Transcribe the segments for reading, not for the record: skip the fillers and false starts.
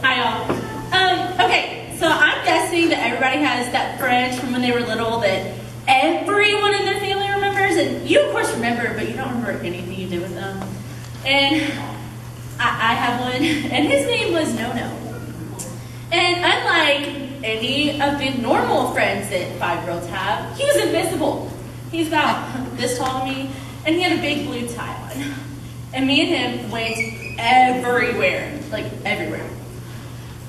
Hi, y'all. Okay, so I'm guessing that everybody has that friend from when they were little that everyone in their family remembers, and you, of course, remember, but you don't remember anything you did with them. And I have one, and his name was No-No. And unlike any of the normal friends that 5-year-olds have, he was invisible. He's about this tall to me, and he had a big blue tie on. And me and him went everywhere, like everywhere.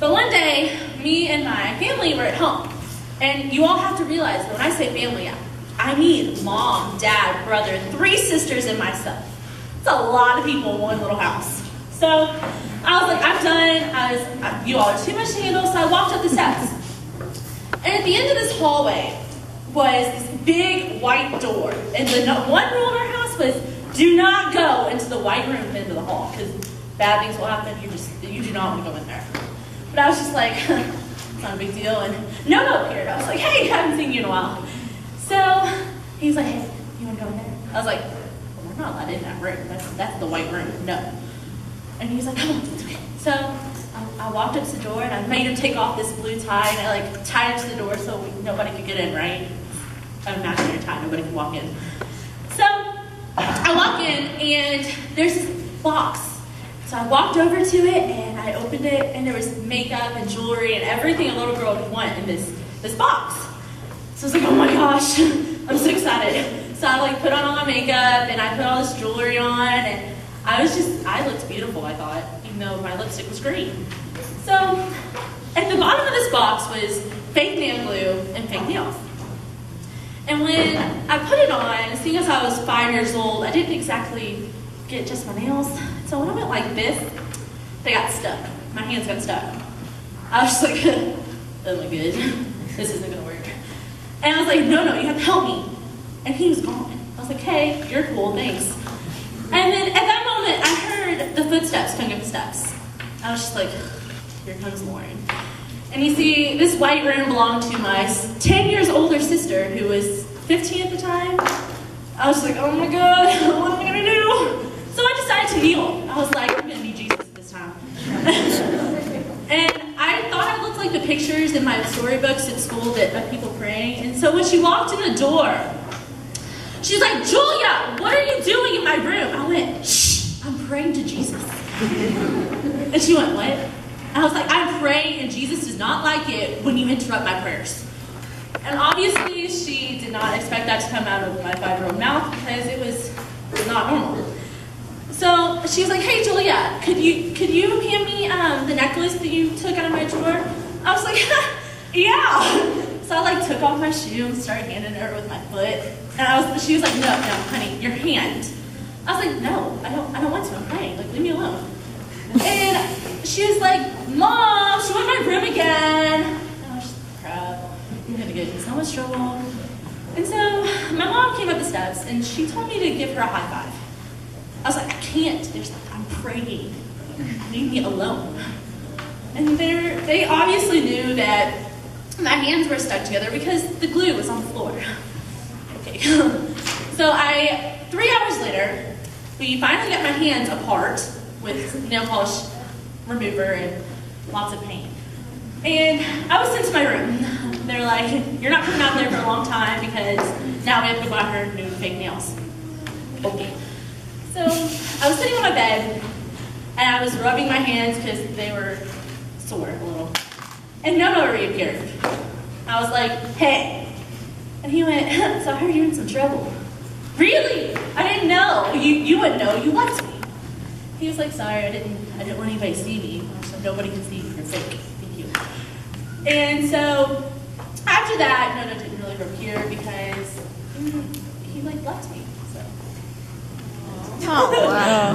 But one day, me and my family were at home. And you all have to realize that when I say family, I mean mom, dad, brother, 3 sisters, and myself. It's a lot of people in one little house. So I was like, I'm done. You all are too much to handle, so I walked up the steps. And at the end of this hallway was this big white door. And the one rule in our house was, do not go into the white room at the end of the hall, because bad things will happen. You do not want to go in there. But I was just like, it's not a big deal. And No appeared. I was like, hey, haven't seen you in a while. So he's like, hey, you want to go in there? I was like, well, we're not allowed in that room. That's the white room. No. And he's like, come on. So I walked up to the door and I made him take off this blue tie, and I like tied it to the door so nobody could get in, right? I'm imaginary tie, nobody could walk in. So I walk in and there's this box. So I walked over to it and I opened it, and there was makeup and jewelry and everything a little girl would want in this box. So I was like, oh my gosh, I'm so excited. So I like put on all my makeup and I put all this jewelry on, and I looked beautiful, I thought, even though my lipstick was green. So at the bottom of this box was fake nail glue and fake nails. And when I put it on, seeing as I was 5 years old, I didn't exactly get just my nails. So when I went like this, they got stuck. My hands got stuck. I was just like, doesn't look good. This isn't gonna work. And I was like, no, you have to help me. And he was gone. I was like, hey, you're cool, thanks. And then at that moment, I heard the footsteps coming up the steps. I was just like, here comes Lauren. And you see, this white room belonged to my 10 years older sister, who was 15 at the time. I was like, oh my God, what am I gonna do? So I decided to kneel. I was like, I'm gonna be Jesus this time. And I thought I looked like the pictures in my storybooks at school of people praying. And so when she walked in the door, she's like, Julia, what are you doing in my room? I went, shh, I'm praying to Jesus. And she went, what? I was like, I'm praying, and Jesus does not like it when you interrupt my prayers. And obviously, she did not expect that to come out of my 5-year-old mouth, because it was not normal. So she was like, hey, Julia, could you hand me the necklace that you took out of my drawer? I was like, yeah. So I like took off my shoe and started handing her with my foot. And she was like, no, honey, your hand. I was like, no, I don't want to. I'm praying. Like, leave me alone. And she was like, Mom, she went in my room again. And I was just like, crap, I'm gonna get in so much trouble. And so my mom came up the steps and she told me to give her a high five. I was like, I can't. I'm praying. Leave me alone. And they obviously knew that my hands were stuck together because the glue was on the floor. Okay. So 3 hours later, we finally got my hands apart with nail polish remover and lots of paint. And I was sent to my room. They're like, you're not coming out there for a long time because now we have to go out here new fake nails. Okay. So I was sitting on my bed and I was rubbing my hands because they were sore a little. And No reappeared. I was like, hey. And he went, so I heard you're in some trouble. Really? I didn't know. You wouldn't know. You left me. He was like, sorry, I didn't want anybody to see me. So nobody can see you. You're fake. Thank you. And so after that, No didn't really reappear because he like left me. So. Oh, wow.